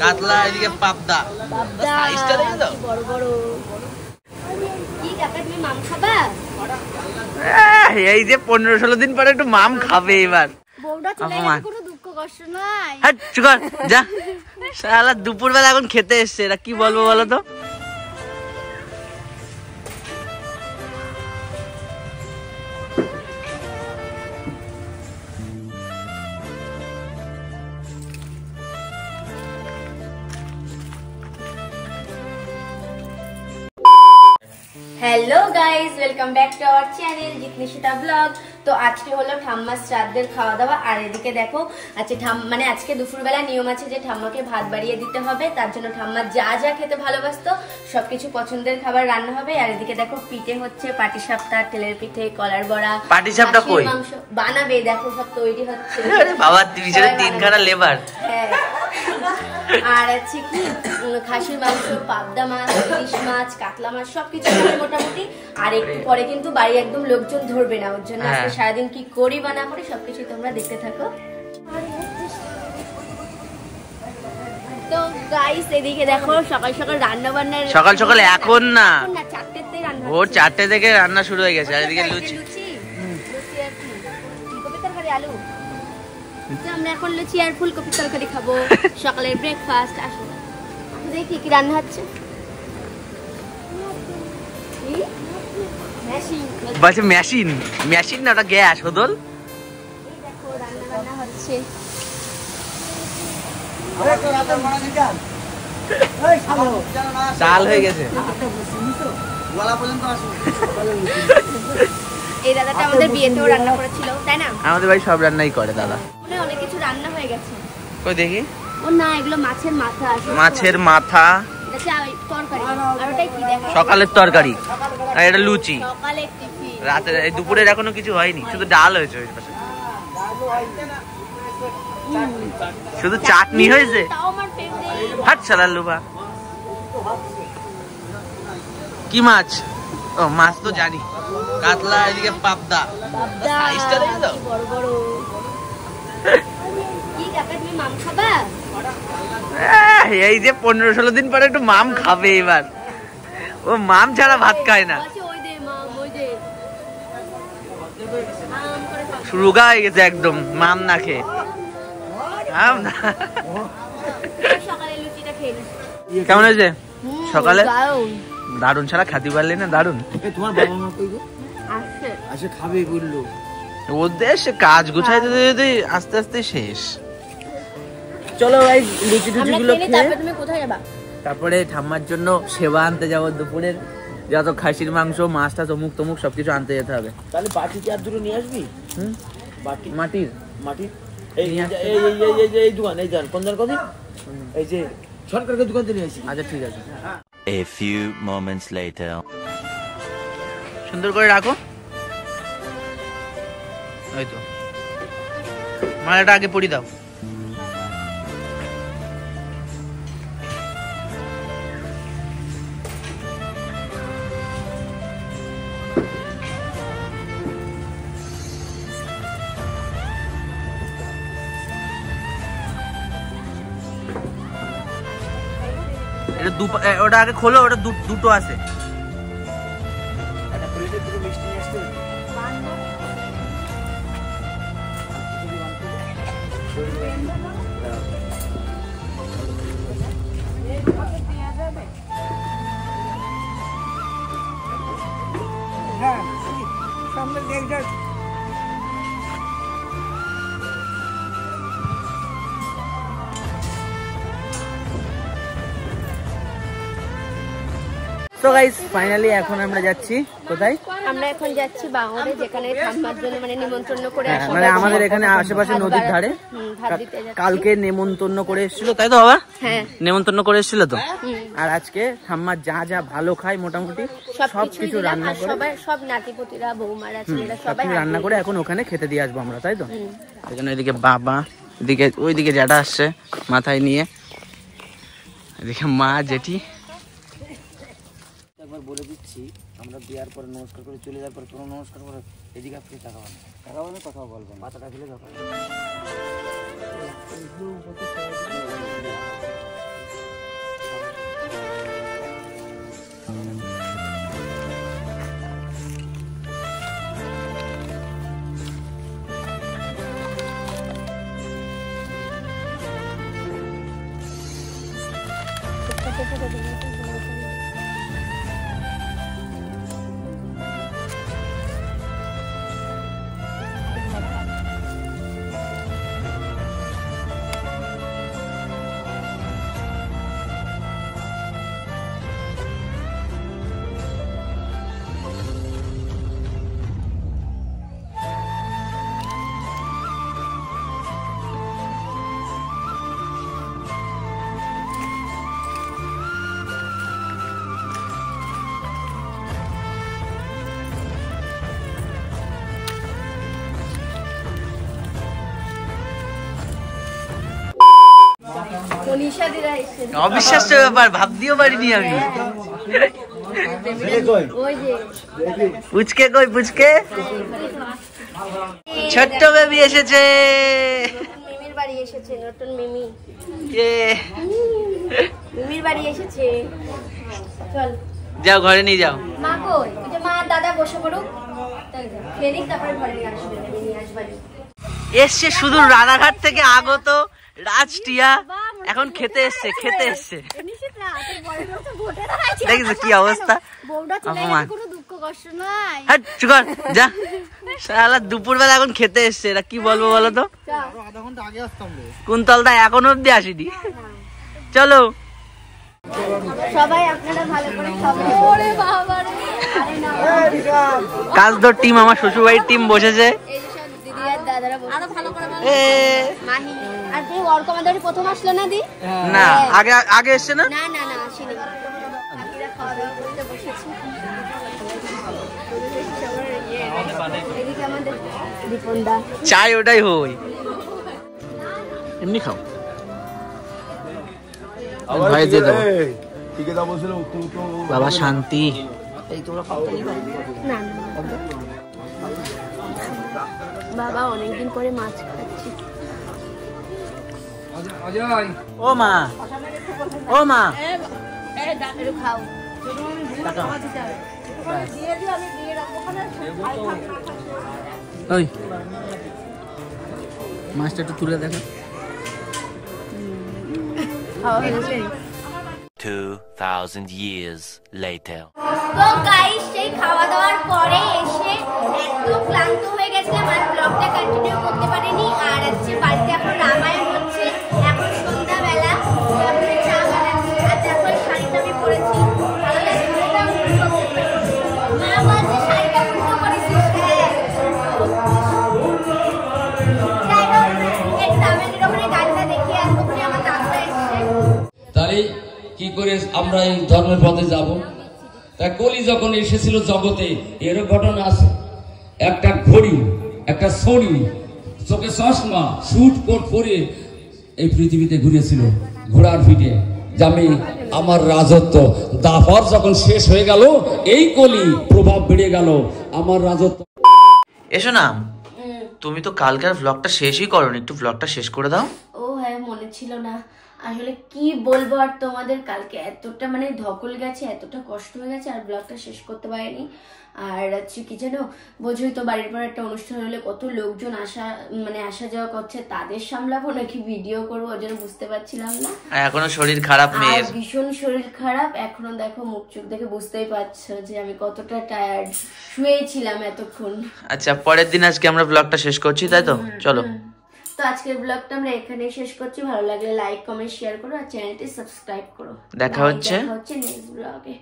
কাতলা, এদিকে পাবদা। সাইজটা দেখো তো, বড় বড়। কি কাকা তুমি মাম খাবা? এই যে 15-16 দিন পরে একটু মাম খাবে এবার। বউটা চলে গেছে, কোনো দুঃখ কষ্ট নাই। হাট চুকার যা, শালা দুপুরবেলা এখন খেতে এসছে, এরা কি বলবো বলো তো। Hello guys, welcome back to our channel জিতনিশিতা ব্লগ। তো আজকে হলো ঠাম্মার শ্রাদ্ধের খাওয়া দাওয়া। আর এদিকে দেখো আজকে দুপুরবেলা নিয়ম আছে যে ঠাম্মাকে ভাত বাড়িয়ে দিতে হবে। তার জন্য ঠাম্মা যা যা খেতে ভালোবাসতো সবকিছু পছন্দের খাবার রান্না হবে। আর এদিকে দেখো পিঠে হচ্ছে, পাটিসাপটা, তেলের পিঠে, কলার বড়া। পাটিসাপটা কই মাংস বানাবে, দেখো সব তৈরি হচ্ছে। আরে বাবা, পিছনে তিনখানা লেবার। হ্যাঁ, আর আছে কি খাসির মাংস, পাবদা মাছ, ইলিশ মাছ, কাতলা মাছ সবকিছু মোটামুটি। আর একটু পরে কিন্তু বাড়ি একদম লোকজন ধরবে না, ওর জন্য আজকে সারাদিন কি করি বা না করি সবকিছু তোমরা দেখতে থাকো। তো গাইস এদিকে দেখো সকাল সকাল রান্না বান্নার, সকাল সকাল এখন না, 4টেতেই রান্না, ভোর 4টে থেকে রান্না শুরু হয়ে গেছে। আর এদিকে লুচি, আর ফুলকপি তরকারি, আলু। তো আমরা এখন লুচি আর ফুলকপি তরকারি খাবো, সকালের ব্রেকফাস্ট। আসো দেখি কি রান্না হচ্ছে। বলছে মেশিন, মেশিন না ওটা গ্যাস হদল। এই দেখো রান্না হচ্ছে। ডাল হয়ে গেছে। এই দাদাটা আমাদের বিয়েতেও রান্না করেছিল, তাই না? আমাদের বাড়ি সব রান্নাই করে দাদা। অনেক কিছু রান্না হয়ে গেছে। কই দেখি। ও না, এগুলো মাছের মাথা। মাছের মাথা, তরকারি। আর ওটাই কি দেখো? সকালের তরকারি। আর এটা লুচি। সকালে টিফিন। রাতে এই দুপুরের এখনো কিছু হয়নি, শুধু ডাল হয়েছে ওই পাশে। শুধু চাটনি হয়েছে। তাও আমার ফেভারিট। হাট শালার লুবা। কি মাছ? ও মাছ তো জানি, কাতলা, এদিকে পাবদা। সাইজটা দেখো তো, বড় বড়। কি কাকা তুমি মাম খাবা? এই যে 15-16 দিন পরে একটু মাম খাবে এবার। ও মাম ছাড়া ভাত খায় না, রোগা হয়ে গেছে একদম মাম না খেয়ে। কেমন হয়েছে সকালে? দারুন, ছাড়া খাতে পারলে না। দারুন। তোমার বাবা মা কই গো? আসে খাবে বললো। ওদের সে কাজ গুছাইতে দিতে আস্তে আস্তে শেষ। চলো ভাই, লুচি টুচি গুলো খেয়ে তারপরে ঠাম্মার জন্য সেবা আনতে যাবো। দুপুরের যত খাসির মাংস, মাছটা, তমুক তমুক সবকিছু আনতে যেতে হবে। তাহলে বাটি চার দুটো নিয়ে আসবি। বাটি মাটির এই দোকান, এই দোকান কোন দোকান? কদিন এই যে সরকারের দোকান থেকে নিয়ে আসি। আচ্ছা ঠিক আছে। A few moments later. সুন্দর করে রাখো। ওই তো মালাটা আগে পরি দাও। ওটা আগে খোলো, ওটা দুটো আছে। তো গাইস ফাইনালি এখন আমরা যাচ্ছি কোথায়? আমরা এখন যাচ্ছি বাঙরে, যেখানে ঠাম্মার জন্য নিমন্ত্রণ করে আসা। আমাদের এখানে আশেপাশে নদীর ধারে কালকে নেমন্তন্ন করে এসেছিল, তাই তো বাবা? হ্যাঁ, নেমন্তন্ন করে এসেছিল তো। আর আজকে ঠাম্মা যা যা ভালো খায় মোটামুটি সবকিছু রান্না করে, সব নাতিপতিরা, বৌমারা, ছেলেরা সবাই রান্না করে এখন ওখানে খেতে দিয়ে আসবো আমরা, তাই তো? এখানে এদিকে বাবা, এদিকে ওইদিকে জ্যাঠা আসছে মাথায় নিয়ে, এদিকে মা, জেঠি। একবার বলে দিচ্ছি, আমরা বিয়ার পরে নমস্কার করে চলে যাওয়ার পর কোনো নমস্কার করে এদিকে আপনি তাকাবেন, কথা বলবেন, মাথাটা ফেলে দরকার। অবিশ্বাস্য ব্যাপার, ভাবতেও পারিনি আমি। পুচকে কই, পুচকে? ছোট্ট বেবি এসেছে। মিমির বাড়ি এসেছে, নতুন মিমি। ইয়ে। মিমির বাড়ি এসেছে। চল যাও ঘরে নিয়ে যাও। মা কই? ওই যে মা দাদা বসে পড়ুক, খেয়ে নিক, তারপরে ঘরে নিয়ে আসবে, নিয়ে আসবে। এসছে শুধু রানাঘাট থেকে আগত রাজ টিয়া, এখন খেতে এসছে, খেতে এসছে। দেখিস কি অবস্থা, অপমান। যা শালা দুপুর বেলা এখন খেতে এসছে, এরা কি বলবো বলো তো? কুন্তলদা এখনো অব্দি আসেনি। চলো সবাই আপনারা ভালো করে খাবেন। ওরে বাবা রে, কাজদর টিম, আমার শ্বশুর বাড়ির টিম বসেছে। এই যে সব দিদি আর দাদারা বসে, আরো ভালো করে বলো। মাহি আর তুই অর্কমাদারি প্রথম আসলো না দি? না, আগে আগে এসছে না? না না না, আসেনি। কাকিরা খাওয়া দাওয়া করতে বসেছে। এদিকে আমাদের দীপনদা চাই ওটাই হই, এমনি খাও। ভাই দিয়ে দেবো বাবা, শান্তি। না বাবা, অনেকদিন পরে মাছ খাচ্ছি। ও মা, ও মা, খাও। ওই মাছটা একটু তুলে দেখো। 2000 years later. তো গাইস, সেই খাওয়া দাওয়ার পরে এসে একদম ক্লান্ত হয়ে গেছিলাম, আর ব্লগটা কন্টিনিউ করতে পারিনি। আর আজকে বাড়িতে এখন রামায়ণ হচ্ছে, এখন সন্ধ্যাবেলা, এখন চা বানাচ্ছি। আর দেখো শাড়িটা আমি পরেছি, ভালো লাগছে? মা বলছে শাড়িটা উল্টো করেছিস। যাই হোক, একটু রামায়ণের ওখানে গানটা দেখি, আর ওখানে আমার দাদা এসছে। তাই কি করে আমরা এই ধর্মের পথে যাব? তাই কলি যখন এসেছিল জগতে, এর ঘটনা আছে। একটা ঘড়ি, একটা ছড়ি, চোখে চশমা, স্যুট কোট পরে এই পৃথিবীতে ঘুরেছিল ঘোড়ার পিঠে, যে আমি আমার রাজত্ব। দাফার যখন শেষ হয়ে গেল, এই কলি প্রভাব বেড়ে গেল, আমার রাজত্ব। এসো না, তুমি তো কালকার ব্লগটা শেষই করোনি, একটু ব্লগটা শেষ করে দাও। ও হ্যাঁ, মনে ছিল না। আসলে কি বলবো আর তোমাদের, কালকে এতটা মানে ধকল গেছে, এতটা কষ্ট হয়ে গেছে, আর ব্লগটা শেষ করতে পারিনি। আর হচ্ছে কি জানো, বোঝোই তো বাড়ির পর একটা অনুষ্ঠান হলে কত লোকজন আসা যাওয়া করছে, তাদের সামলাবো নাকি ভিডিও করবো, ওই জন্য বুঝতে পারছিলাম না। এখনো শরীর খারাপ মেয়ের, ভীষণ শরীর খারাপ এখনো। দেখো মুখ চোখ দেখে বুঝতেই পারছো যে আমি কতটা টায়ার্ড, শুয়েছিলাম এতক্ষণ। আচ্ছা, পরের দিন আজকে আমরা ব্লগটা শেষ করছি, তাই তো? চলো, তো আজকের ব্লগটা আমরা এখানেই শেষ করছি। ভালো লাগলে লাইক, কমেন্ট, শেয়ার করো, আর চ্যানেলটি সাবস্ক্রাইব করো। দেখা হচ্ছে নেক্সট ব্লগে।